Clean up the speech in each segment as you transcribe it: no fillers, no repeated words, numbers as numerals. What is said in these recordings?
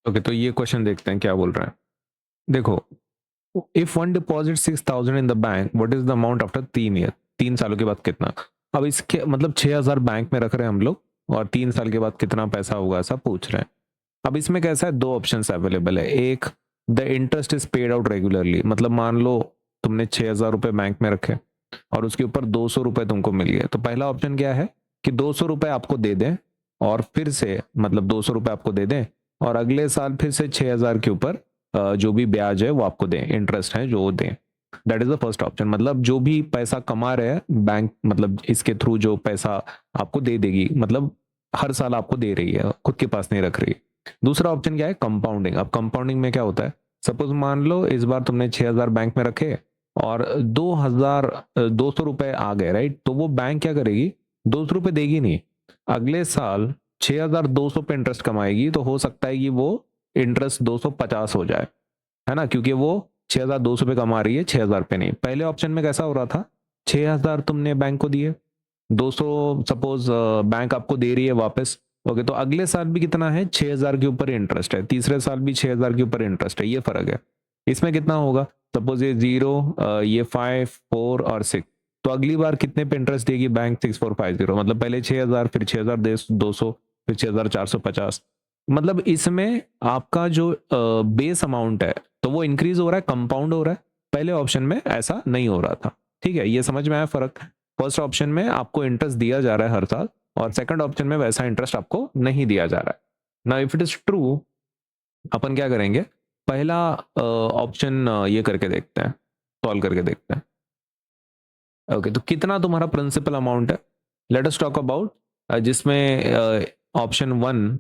Okay, तो ये question देखते हैं क्या बोल रहा है। देखो, if one deposit 6,000 in the bank, what is the amount after 3 year? 3 सालों के बाद कितना? अब इसके मतलब 6,000 बैंक में रख रहे हैं हम लोग, और 3 साल के बाद कितना पैसा होगा ऐसा पूछ रहे हैं। अब इसमें कैसा है, दो ऑप्शन अवेलेबल है। एक, the interest is paid out regularly, मतलब मान लो तुमने 6,000 रुपए बैंक में रखे और उसके ऊपर 200 रुपए तुमको मिल गए, तो पहला ऑप्शन क्या है कि 200 रुपए आपको दे दें, और फिर से मतलब 200 रुपए आपको दे दें, और अगले साल फिर से 6,000 के ऊपर जो भी ब्याज है वो आपको दें, इंटरेस्ट है जो दें। That is the first option, मतलब जो भी पैसा कमा रहे हैं बैंक, मतलब इसके थ्रू जो पैसा आपको दे देगी, मतलब हर साल आपको दे रही है, खुद के पास नहीं रख रही। दूसरा ऑप्शन क्या है, कंपाउंडिंग। अब कंपाउंडिंग में क्या होता है, सपोज मान लो इस बार तुमने 6,000 बैंक में रखे और 2,200 रुपए आ गए, राइट? तो वो बैंक क्या करेगी, 200 रुपए देगी नहीं, अगले साल 6,200 पे इंटरेस्ट कमाएगी, तो हो सकता है कि वो इंटरेस्ट 250 हो जाए, है ना, क्योंकि वो 6,200 पे कमा रही है, 6,000 पे नहीं। पहले ऑप्शन में कैसा हो रहा था, 6,000 तुमने बैंक को दिए, 200 सपोज बैंक आपको दे रही है वापस। ओके, तो अगले साल भी कितना है, 6,000 के ऊपर इंटरेस्ट है, तीसरे साल भी 6,000 के ऊपर इंटरेस्ट है, ये फर्क है। इसमें कितना होगा, सपोज ये 0, ये 5, 4 और 6, तो अगली बार कितने पे इंटरेस्ट देगी बैंक, 6,450, मतलब पहले 6,000, फिर 6,200, फिर 6,450। मतलब इसमें आपका जो बेस अमाउंट है तो वो इंक्रीज हो रहा है, कंपाउंड हो रहा है। पहले ऑप्शन में ऐसा नहीं हो रहा था। ठीक है, ये समझ में आया फर्क? फर्स्ट ऑप्शन में आपको इंटरेस्ट दिया जा रहा है हर साल, और सेकंड ऑप्शन में वैसा इंटरेस्ट आपको नहीं दिया जा रहा है। ना इफ इट इज ट्रू, अपन क्या करेंगे, पहला ऑप्शन ये करके देखते हैं, सॉल्व करके देखते हैं। ओके, तो कितना तुम्हारा प्रिंसिपल अमाउंट है, लेट अस टॉक अबाउट जिसमें ऑप्शन वन।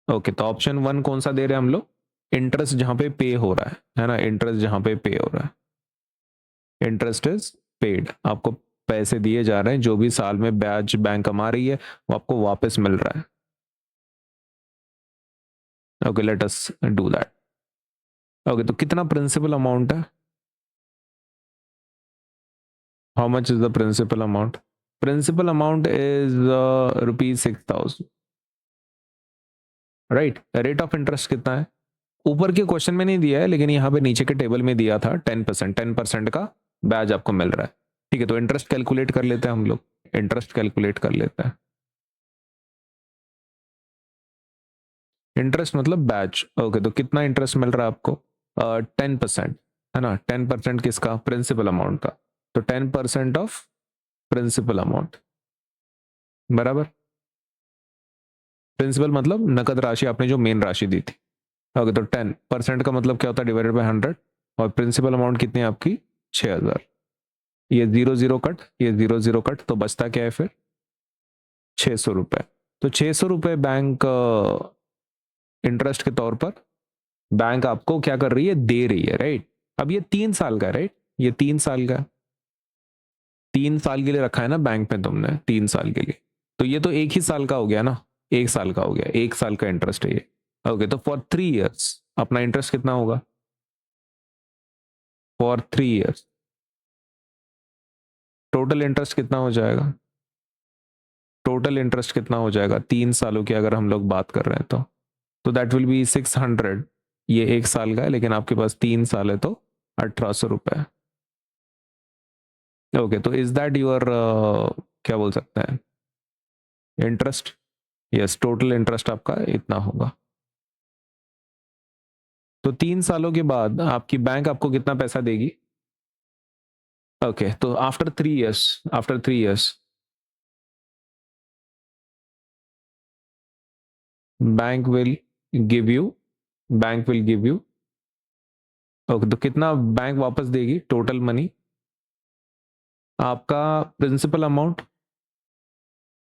ओके, तो ऑप्शन वन कौन सा दे रहे हैं हम लोग, इंटरेस्ट जहां पे पे हो रहा है ना, इंटरेस्ट जहां पे पे हो रहा है, इंटरेस्ट इज पेड, आपको पैसे दिए जा रहे हैं, जो भी साल में ब्याज बैंक कमा रही है वो आपको वापस मिल रहा है। Okay, let us do that. Okay, तो कितना प्रिंसिपल अमाउंट है, how much is the principal amount? Principal amount is ₹6,000, right? Rate of interest कितना है, ऊपर के क्वेश्चन में नहीं दिया है, लेकिन यहाँ पे नीचे के टेबल में दिया था, 10%, 10% का ब्याज आपको मिल रहा है। ठीक है, तो इंटरेस्ट कैलकुलेट कर लेते हैं हम लोग, इंटरेस्ट कैलकुलेट कर लेते हैं। इंटरेस्ट मतलब बैच। ओके, तो कितना इंटरेस्ट मिल रहा है आपको, 10%, है ना? 10% किसका, प्रिंसिपल अमाउंट का, तो 10% ऑफ प्रिंसिपल अमाउंट बराबर। प्रिंसिपल मतलब नकद राशि, आपने जो मेन राशि दी थी। ओके, तो 10% का मतलब क्या होता है, डिवाइडेड बाय 100, और प्रिंसिपल अमाउंट कितनी है आपकी, 6,000। ये 0 0 कट, ये 0 0 कट, तो बचता क्या है फिर, 600 रुपए। तो 600 रुपए बैंक इंटरेस्ट के तौर पर बैंक आपको क्या कर रही है, दे रही है, राइट? अब ये 3 साल का, राइट? ये 3 साल का, 3 साल के लिए रखा है ना बैंक में तुमने, 3 साल के लिए, तो ये तो एक ही साल का हो गया ना, 1 साल का हो गया, 1 साल का इंटरेस्ट है ये। ओके, तो फॉर 3 इयर्स अपना इंटरेस्ट कितना होगा, फॉर 3 इयर्स टोटल इंटरेस्ट कितना हो जाएगा, टोटल इंटरेस्ट कितना हो जाएगा 3 सालों की अगर हम लोग बात कर रहे हैं तो दैट विल बी 600। ये 1 साल का है, लेकिन आपके पास 3 साल है, तो 1,800 रुपए। ओके, तो इज दैट योर क्या बोल सकते हैं, इंटरेस्ट? यस, टोटल इंटरेस्ट आपका इतना होगा। तो 3 सालों के बाद आपकी बैंक आपको कितना पैसा देगी? ओके, तो after 3 years, after 3 years bank will give you, bank will give you. Okay, तो कितना बैंक वापस देगी, टोटल मनी, आपका principal amount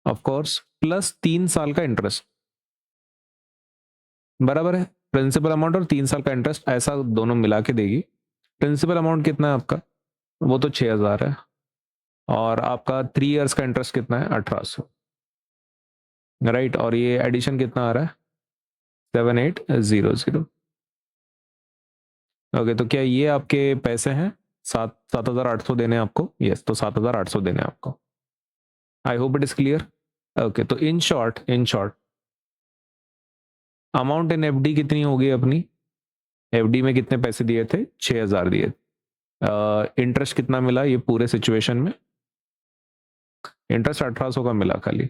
of course plus 3 साल का इंटरेस्ट, बराबर है? प्रिंसिपल अमाउंट और 3 साल का इंटरेस्ट ऐसा दोनों मिला के देगी। प्रिंसिपल अमाउंट कितना है आपका, वो तो 6,000 है, और आपका 3 इयर्स का इंटरेस्ट कितना है, 1,800, राइट? और ये एडिशन कितना आ रहा है, 7,800। ओके, तो क्या ये आपके पैसे हैं, 7,800 देने हैं आपको? यस, तो 7,800 देने हैं आपको। I hope it is clear. Okay, तो in short, in short amount in FD कितनी होगी अपनी? एफडी में कितने पैसे दिए थे? 6,000 दिए। इंटरेस्ट कितना मिला ये पूरे सिचुएशन में? इंटरेस्ट 1800 का मिला खाली।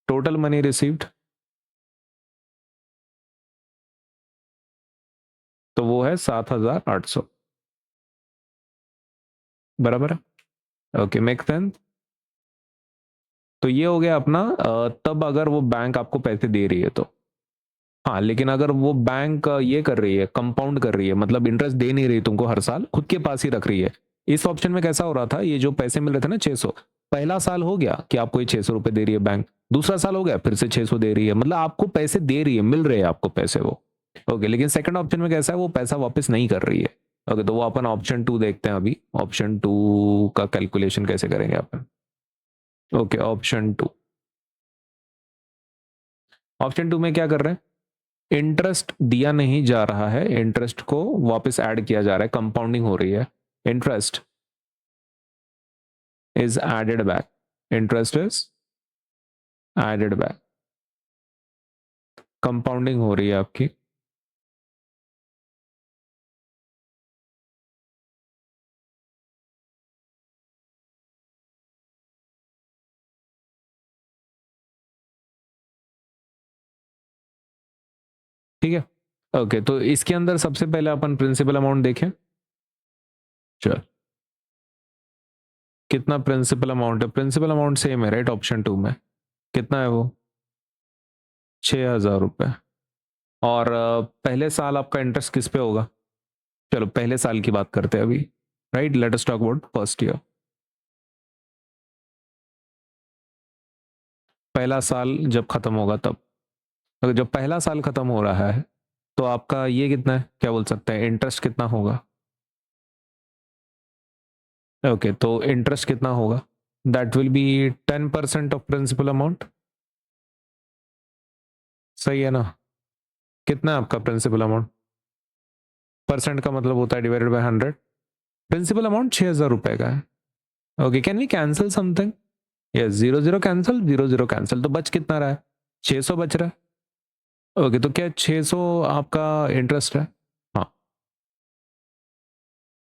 टोटल मनी रिसीव्ड तो वो है 7,800। बराबर है? Okay, make sense. तो ये हो गया अपना तब अगर वो बैंक आपको पैसे दे रही है तो। हाँ, लेकिन अगर वो बैंक ये कर रही है, कंपाउंड कर रही है, मतलब इंटरेस्ट दे नहीं रही तुमको हर साल, खुद के पास ही रख रही है। इस ऑप्शन में कैसा हो रहा था, ये जो पैसे मिल रहे थे ना 600, पहला साल हो गया कि आपको ये 600 रुपए दे रही है बैंक, दूसरा साल हो गया फिर से 600 दे रही है, मतलब आपको पैसे दे रही है, मिल रहे हैं आपको पैसे वो। ओके, लेकिन सेकंड ऑप्शन में कैसा है, वो पैसा वापस नहीं कर रही है। ओके, तो वो अपन ऑप्शन 2 देखते हैं अभी। ऑप्शन 2 का कैलकुलेशन कैसे करेंगे अपन? Okay, option 2। ऑप्शन 2 में क्या कर रहे हैं, इंटरेस्ट दिया नहीं जा रहा है, इंटरेस्ट को वापस ऐड किया जा रहा है, कंपाउंडिंग हो रही है। Interest is added back, interest is added back, compounding हो रही है आपकी। ठीक है। ओके, तो इसके अंदर सबसे पहले अपन प्रिंसिपल अमाउंट देखें। चल, कितना प्रिंसिपल अमाउंट है? प्रिंसिपल अमाउंट सेम है राइट, ऑप्शन 2 में कितना है वो? 6,000 रुपये। और पहले साल आपका इंटरेस्ट किस पे होगा? चलो पहले साल की बात करते हैं अभी, right, let us talk about first year. पहला साल जब खत्म होगा तब, अगर जब पहला साल खत्म हो रहा है तो आपका ये कितना है, क्या बोल सकते हैं, इंटरेस्ट कितना होगा? ओके, तो इंटरेस्ट कितना होगा? That will be 10% of principal amount. सही है ना? कितना है आपका प्रिंसिपल अमाउंट? परसेंट का मतलब होता है डिवाइडेड बाय 100। प्रिंसिपल अमाउंट 6,000 रुपए का है। Okay, can we cancel something? Yes, 0 0 cancel, 0 0 cancel, तो बच कितना रहा है? 600 बच रहा है। ओके, तो क्या 600 आपका इंटरेस्ट है? हाँ,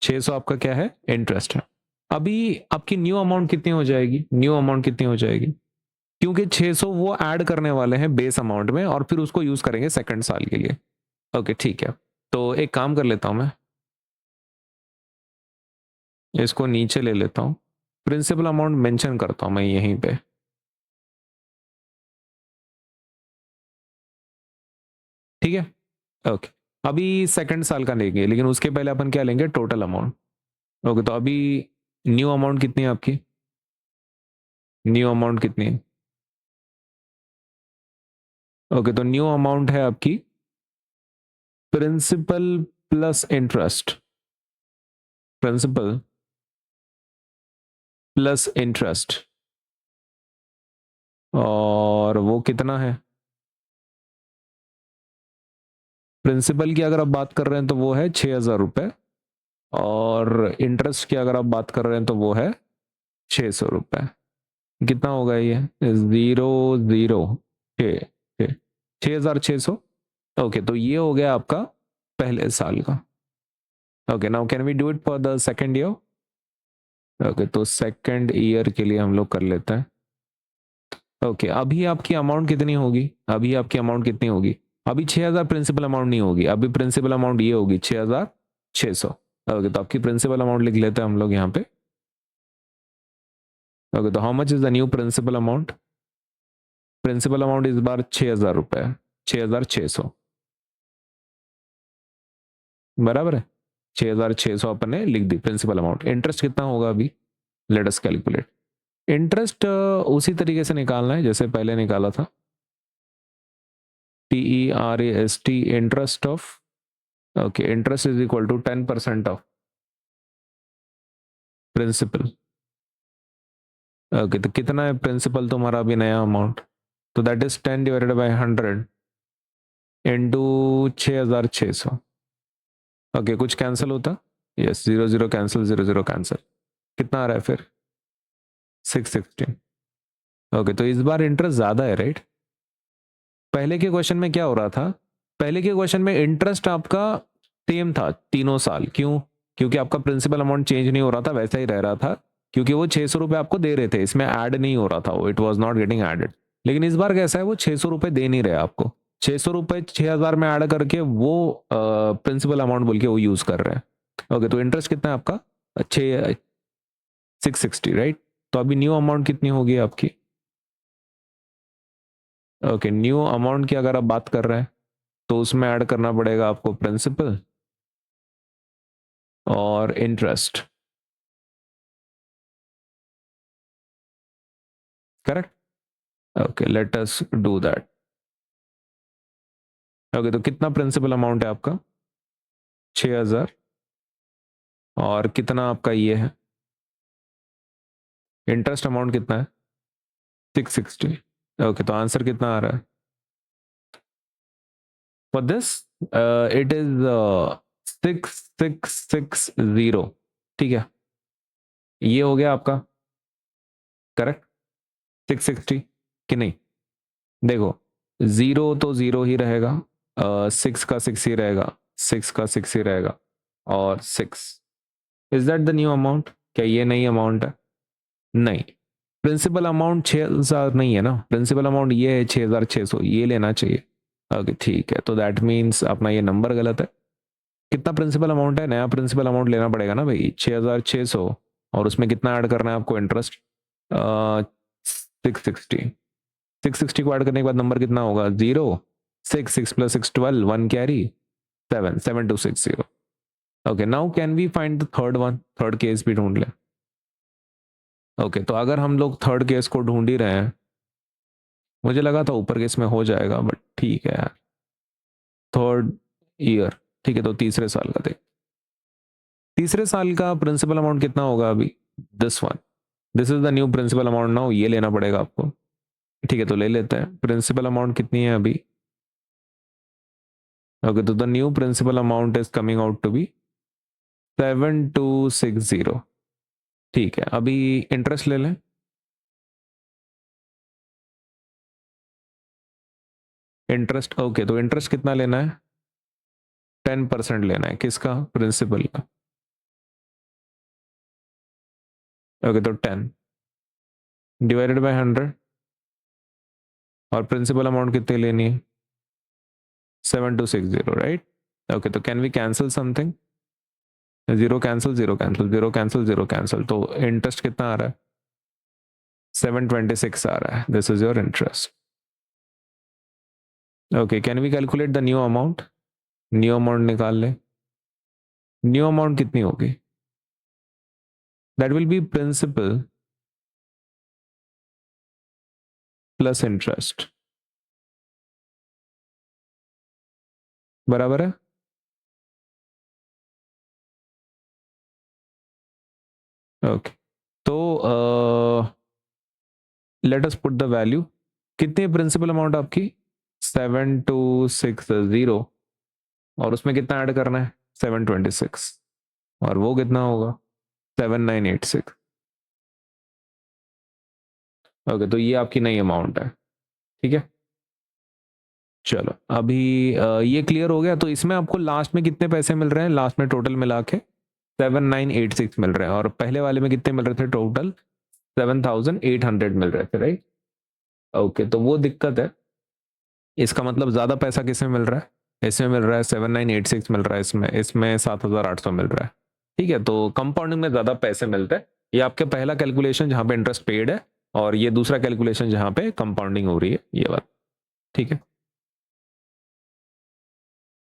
600 आपका क्या है, इंटरेस्ट है। अभी आपकी न्यू अमाउंट कितनी हो जाएगी? न्यू अमाउंट कितनी हो जाएगी? क्योंकि 600 वो ऐड करने वाले हैं बेस अमाउंट में और फिर उसको यूज करेंगे सेकंड साल के लिए। ओके ठीक है, तो एक काम कर लेता हूं मैं, इसको नीचे ले लेता हूं, प्रिंसिपल अमाउंट मेंशन करता हूं मैं यहीं पे। ठीक है। ओके, अभी सेकंड साल का लेंगे, लेकिन उसके पहले अपन क्या लेंगे, टोटल अमाउंट। ओके, तो अभी न्यू अमाउंट कितनी है आपकी? न्यू अमाउंट कितनी है? ओके, तो न्यू अमाउंट है आपकी principal plus interest, principal plus interest, और वो कितना है? प्रिंसिपल की अगर आप बात कर रहे हैं तो वो है 6,000 रुपये, और इंटरेस्ट की अगर आप बात कर रहे हैं तो वो है 600 रुपये। कितना होगा ये? 0 0 6 6,600। ओके, तो ये हो गया आपका पहले साल का। Okay, now can we do it for the second year? Okay, तो सेकेंड ईयर के लिए हम लोग कर लेते हैं। ओके, अभी आपकी अमाउंट कितनी होगी? अभी आपकी अमाउंट कितनी होगी? अभी 6,000 प्रिंसिपल अमाउंट नहीं होगी, अभी प्रिंसिपल अमाउंट ये होगी 6,600। ओके, तो आपकी प्रिंसिपल अमाउंट लिख लेते हैं हम लोग यहाँ पे। ओके, तो how much is the new principal amount? Principal amount इस बार 6,000 रुपये, 6,600। बराबर है, 6,600 अपन ने लिख दी प्रिंसिपल अमाउंट। इंटरेस्ट कितना होगा अभी? Let us calculate. इंटरेस्ट उसी तरीके से निकालना है जैसे पहले निकाला था, TEREST, interest of, okay, interest is equal to 10% of principal. Okay, तो कितना है प्रिंसिपल तुम्हारा अभी नया अमाउंट? तो that is 10 divided by 100 into 6,600। Okay, कुछ कैंसिल होता? यस, 0 0 कैंसिल, 0 0 कैंसिल, कितना आ रहा है फिर? 616। ओके, तो इस बार इंटरेस्ट ज्यादा है राइट? पहले के क्वेश्चन में क्या हो रहा था, पहले के क्वेश्चन में इंटरेस्ट आपका सेम था तीनों साल, क्यों? क्योंकि आपका प्रिंसिपल अमाउंट चेंज नहीं हो रहा था, वैसा ही रह रहा था, क्योंकि वो 600 रुपये आपको दे रहे थे, इसमें ऐड नहीं हो रहा था, वो it was not getting added. लेकिन इस बार कैसा है, वो 600 रुपये दे नहीं रहे आपको, 600 रुपये 6,000 में ऐड करके वो प्रिंसिपल अमाउंट बोल के वो यूज कर रहे हैं। ओके, तो इंटरेस्ट कितना है आपका? 660, राइट? तो अभी न्यू अमाउंट कितनी होगी आपकी? ओके, न्यू अमाउंट की अगर आप बात कर रहे हैं तो उसमें ऐड करना पड़ेगा आपको प्रिंसिपल और interest, correct? Okay, let us do that. Okay, तो कितना प्रिंसिपल अमाउंट है आपका? 6,000। और कितना आपका ये है, इंटरेस्ट अमाउंट कितना है? 660। ओके, तो आंसर कितना आ रहा है फॉर दिस? It is 6660। ठीक है, ये हो गया आपका, करेक्ट? 660 कि नहीं? देखो, जीरो तो जीरो ही रहेगा, सिक्स का सिक्स ही रहेगा, सिक्स का सिक्स ही रहेगा, और six. Is that the new amount? क्या ये नई अमाउंट है? नहीं, प्रिंसिपल अमाउंट 6,000 नहीं है ना, प्रिंसिपल अमाउंट ये है 6,600, ये लेना चाहिए। ओके ठीक है, तो दैट मीन्स अपना ये नंबर गलत है। कितना प्रिंसिपल अमाउंट है? नया प्रिंसिपल अमाउंट लेना पड़ेगा ना भाई, 6,600, और उसमें कितना ऐड करना है आपको? इंटरेस्ट 660। 660 को ऐड करने के बाद नंबर कितना होगा? Zero. Six, six plus six 12, one carry, 7, 7,260। Okay, now can we find the third one? Third case भी ढूंढ ले। ओके, तो अगर हम लोग थर्ड केस को ढूंढ ही रहे हैं, मुझे लगा था ऊपर केस में हो जाएगा, बट ठीक है यार। थर्ड ईयर, ठीक है, तो तीसरे साल का देख। तीसरे साल का प्रिंसिपल अमाउंट कितना होगा अभी? This one, this is the new principal amount, now ये लेना पड़ेगा आपको। ठीक है, तो ले लेते हैं। प्रिंसिपल अमाउंट कितनी है अभी? ओके, तो the new principal amount is coming out to be 7,260। ठीक है, अभी इंटरेस्ट ले लें। इंटरेस्ट, ओके, तो इंटरेस्ट कितना लेना है? 10% लेना है, किसका? प्रिंसिपल का। ओके, तो 10 डिवाइडेड बाय 100, और प्रिंसिपल अमाउंट कितनी लेनी है? 7,260, राइट? ओके, तो can we cancel something? Zero cancel, zero cancel, zero cancel, zero cancel, तो इंटरेस्ट कितना आ रहा है? 726 आ रहा है, this is your interest. Okay, can we calculate the new amount? New amount निकाल ले। न्यू अमाउंट कितनी होगी? That will be principal plus interest, बराबर है? ओके, तो let us put the value. कितनी प्रिंसिपल अमाउंट आपकी? 7,260, और उसमें कितना ऐड करना है? 726, और वो कितना होगा? 7,986। ओके, तो ये आपकी नई अमाउंट है, ठीक है। चलो, अभी ये क्लियर हो गया। तो इसमें आपको लास्ट में कितने पैसे मिल रहे हैं? लास्ट में टोटल मिला के 7,986 मिल रहे हैं, और पहले वाले में कितने मिल रहे थे? टोटल 7,800 मिल रहे थे, राइट? ओके, तो वो दिक्कत है। इसका मतलब ज्यादा पैसा किसमें मिल रहा है? इसमें मिल रहा है 7,986 मिल रहा है, इसमें इसमें 7,800 मिल रहा है। ठीक है, तो कंपाउंडिंग में ज्यादा पैसे मिलते हैं। ये आपके पहला कैलकुलेशन जहां पे इंटरेस्ट पेड है, और ये दूसरा कैलकुलेशन जहां पे कंपाउंडिंग हो रही है, ये बात, ठीक है।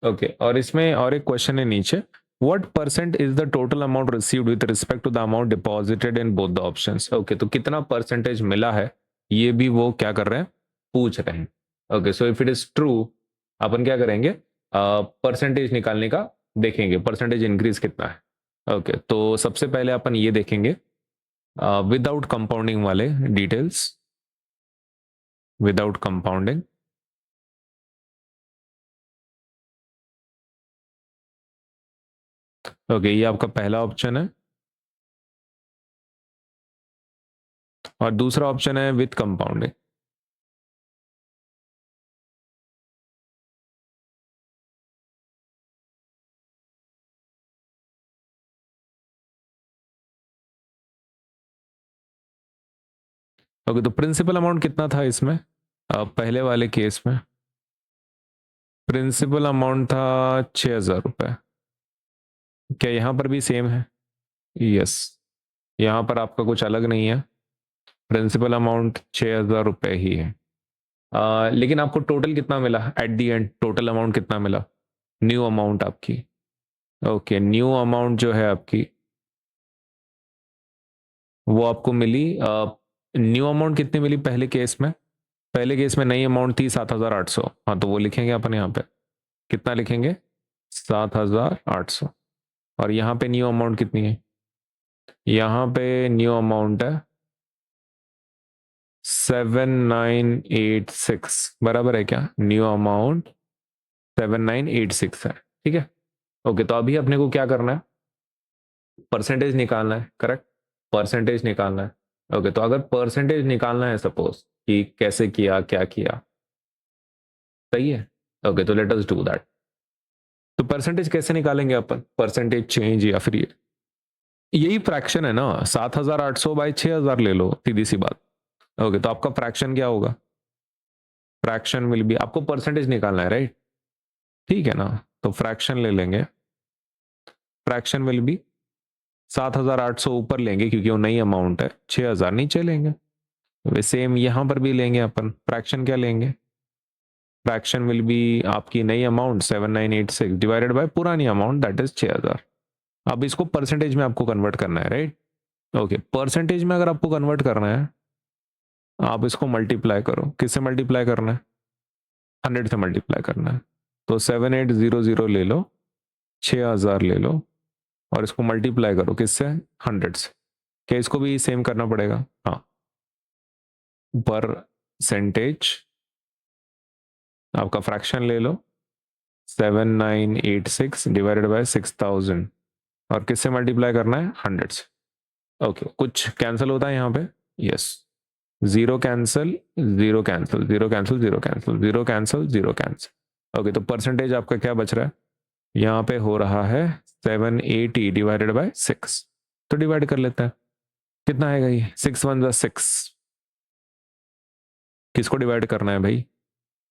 ओके, और इसमें और एक क्वेश्चन है नीचे, what percent is the total amount received with respect to the amount deposited in both the options? Okay, तो कितना परसेंटेज मिला है, ये भी वो क्या कर रहे हैं, पूछ रहे हैं। Okay, so if it is true, अपन क्या करेंगे, परसेंटेज निकालने का देखेंगे, परसेंटेज इंक्रीज कितना है। ओके, तो सबसे पहले अपन ये देखेंगे विदाउट कंपाउंडिंग वाले डिटेल्स, विदाउट कंपाउंडिंग। ओके, ये आपका पहला ऑप्शन है, और दूसरा ऑप्शन है विथ कंपाउंडिंग। ओके, तो प्रिंसिपल अमाउंट कितना था इसमें? पहले वाले केस में प्रिंसिपल अमाउंट था 6,000 रुपये। क्या यहाँ पर भी सेम है? यस, यहाँ पर आपका कुछ अलग नहीं है, प्रिंसिपल अमाउंट 6,000 रुपये ही है। लेकिन आपको टोटल कितना मिला at the and? Total amount कितना मिला? न्यू अमाउंट आपकी, ओके, न्यू अमाउंट जो है आपकी वो आपको मिली। न्यू अमाउंट कितनी मिली पहले केस में? पहले केस में नई अमाउंट थी 7,800। हाँ, तो वो लिखेंगे अपन यहाँ पे, कितना लिखेंगे? 7,800। और यहाँ पे न्यू अमाउंट कितनी है? यहाँ पे न्यू अमाउंट है 7,986, बराबर है क्या? न्यू अमाउंट 7,986 है, ठीक है। ओके, तो अभी अपने को क्या करना है? परसेंटेज निकालना है, करेक्ट? परसेंटेज निकालना है। ओके, तो अगर परसेंटेज निकालना है, सपोज कि कैसे किया, क्या किया, सही है। ओके, तो लेट अस डू दैट। तो परसेंटेज कैसे निकालेंगे अपन? परसेंटेज चेंज या फिर यही फ्रैक्शन है ना, 7,800 बाई 6,000 ले लो, सीधी सी बात। ओके, तो आपका फ्रैक्शन क्या होगा? फ्रैक्शन विल बी, आपको परसेंटेज निकालना है, राइट? ठीक है ना, तो फ्रैक्शन ले लेंगे। फ्रैक्शन विल बी 7,800 ऊपर लेंगे क्योंकि वो नई अमाउंट है, 6,000 नीचे लेंगे। वे सेम यहां पर भी लेंगे अपन, फ्रैक्शन क्या लेंगे? फ्रैक्शन विल बी आपकी नई अमाउंट 7,986 डिवाइडेड बाय पुरानी अमाउंट दैट इज 6,000। अब इसको परसेंटेज में आपको कन्वर्ट करना है, राइट? ओके, परसेंटेज में अगर आपको कन्वर्ट करना है, आप इसको मल्टीप्लाई करो। किससे मल्टीप्लाई करना है? 100 से मल्टीप्लाई करना है। तो 7,800 ले लो, 6,000 ले लो, और इसको मल्टीप्लाई करो किससे? 100 से। क्या इसको भी सेम करना पड़ेगा? हाँ, परसेंटेज आपका फ्रैक्शन ले लो 7,986 डिवाइडेड बाय 6,000, और किससे मल्टीप्लाई करना है? 100 से। ओके, कुछ कैंसिल होता है यहाँ पे? Yes, zero cancel, zero cancel, zero cancel, zero cancel, zero cancel, zero cancel. Okay, तो परसेंटेज आपका क्या बच रहा है? यहाँ पे हो रहा है 780 डिवाइडेड बाय 6। तो डिवाइड कर लेते हैं, कितना आएगा ये? 6 1 6। किसको डिवाइड करना है भाई?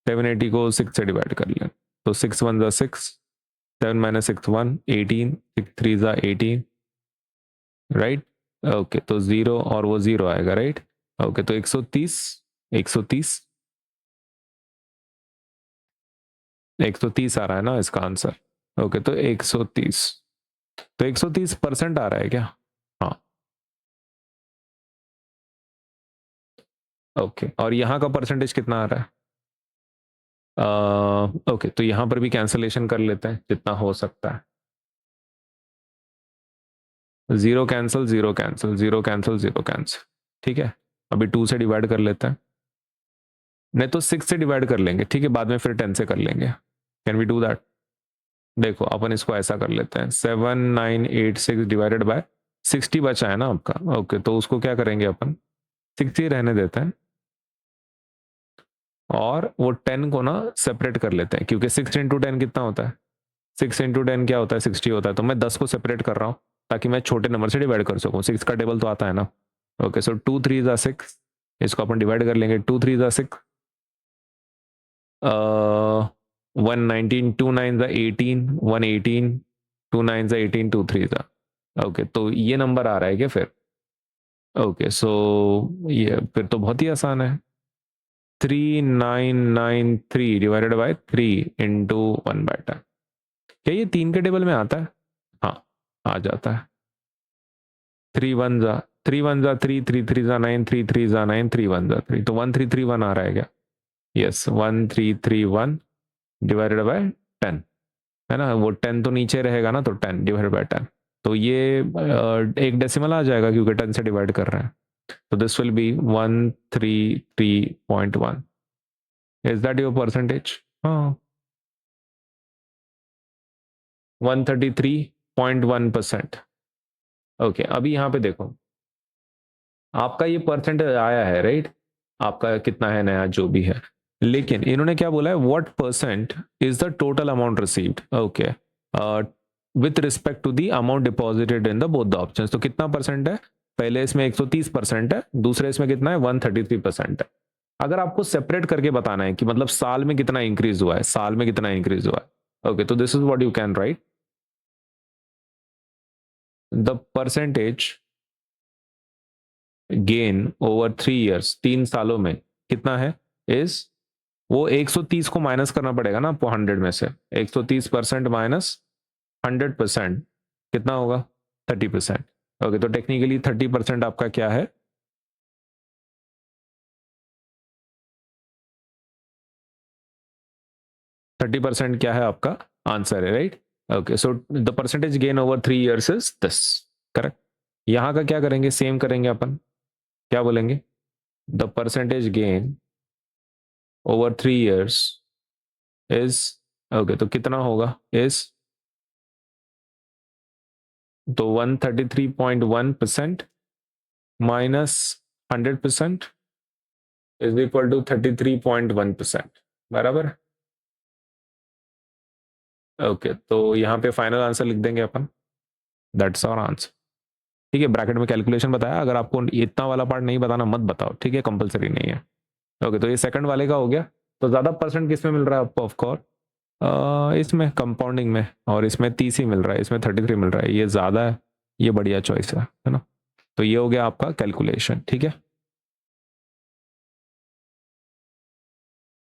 780 को 6 से डिवाइड कर लें, तो 6 1 6, 7 माइनस 6 1, 18, 6 3 18, राइट? ओके, तो 0 और वो 0 आएगा, राइट? ओके, तो 130, 130, 130 आ रहा है ना इसका आंसर। ओके, तो 130, तो 130% आ रहा है क्या? हाँ, ओके, और यहाँ का परसेंटेज कितना आ रहा है? ओके, तो यहाँ पर भी कैंसलेशन कर लेते हैं जितना हो सकता है। Zero cancel, zero cancel, zero cancel, zero cancel, ठीक है। अभी 2 से डिवाइड कर लेते हैं, नहीं तो 6 से डिवाइड कर लेंगे, ठीक है, बाद में फिर 10 से कर लेंगे। Can we do that? देखो, अपन इसको ऐसा कर लेते हैं, 7,986 डिवाइडेड बाय 60 बचा है ना आपका। ओके, तो उसको क्या करेंगे अपन? 60 रहने देते हैं, और वो 10 को ना सेपरेट कर लेते हैं, क्योंकि 6 इंटू 10 कितना होता है? 6 इंटू 10 क्या होता है? 60 होता है। तो मैं 10 को सेपरेट कर रहा हूँ ताकि मैं छोटे नंबर से डिवाइड कर सकूँ। 6 का टेबल तो आता है ना। ओके, सो 2 3 जा 6, इसको अपन डिवाइड कर लेंगे। 2 3 जा 6, 119, 2 9 जा 18, 118, 2 9 जा 18, 2 3 जा। ओके, तो ये नंबर आ रहा है क्या फिर? ओके, सो ये फिर तो बहुत ही आसान है, 3993 डिवाइडेड बाय 3 इंटू 1/10। क्या ये 3 के टेबल में आता है? हाँ, आ जाता है। 3 1 जा 3 1 जा 3, 3 3 जा 9, 3 3 जा 9, 3 1 जा 3, तो 1331 आ रहा है क्या? यस, 1331 डिवाइडेड बाय 10, है ना। वो 10 तो नीचे रहेगा ना, तो 10 डिवाइडेड बाय 10, तो ये एक डेसिमल आ जाएगा क्योंकि 10 से डिवाइड कर रहे हैं। तो this will be 133.1। Is that your percentage? हाँ, 133.1%। ओके, अभी यहाँ पे देखो, आपका ये परसेंटेज आया है, राइट? आपका कितना है नया जो भी है, लेकिन इन्होंने क्या बोला है? What percent is the total amount received, okay, with respect to the amount deposited in the both the options. तो कितना परसेंट है? पहले इसमें 130% है, दूसरे इसमें कितना है 133% है। अगर आपको सेपरेट करके बताना है कि मतलब साल में कितना इंक्रीज हुआ है, साल में कितना इंक्रीज हुआ है, ओके, तो this is what you can write, the percentage gain over 3 years, 3 सालों में कितना है, इज वो 130 को माइनस करना पड़ेगा ना आपको 100 में से, 130% माइनस 100% कितना होगा 30%। ओके, तो टेक्निकली 30% आपका क्या है, 30% क्या है आपका आंसर है, right. Okay, so the percentage gain over 3 years is this, correct. यहां का क्या करेंगे, सेम करेंगे अपन, क्या बोलेंगे, the percentage gain over 3 years is, okay, तो कितना होगा इज, तो 133.1% माइनस 100% इज इक्वल टू 33.1%, बराबर। ओके, तो यहाँ पे फाइनल आंसर लिख देंगे अपन, दैट्स आवर आंसर। ठीक है, ब्रैकेट में कैलकुलेशन बताया, अगर आपको इतना वाला पार्ट नहीं बताना मत बताओ, ठीक है, कंपलसरी नहीं है। ओके, तो ये सेकंड वाले का हो गया। तो ज़्यादा परसेंट किस में मिल रहा है आपको, ऑफकोर्स इसमें कंपाउंडिंग में, और इसमें 30 ही मिल रहा है, इसमें 33 मिल रहा है, ये ज़्यादा है, ये बढ़िया चॉइस है ना। तो ये हो गया आपका कैलकुलेशन, ठीक है।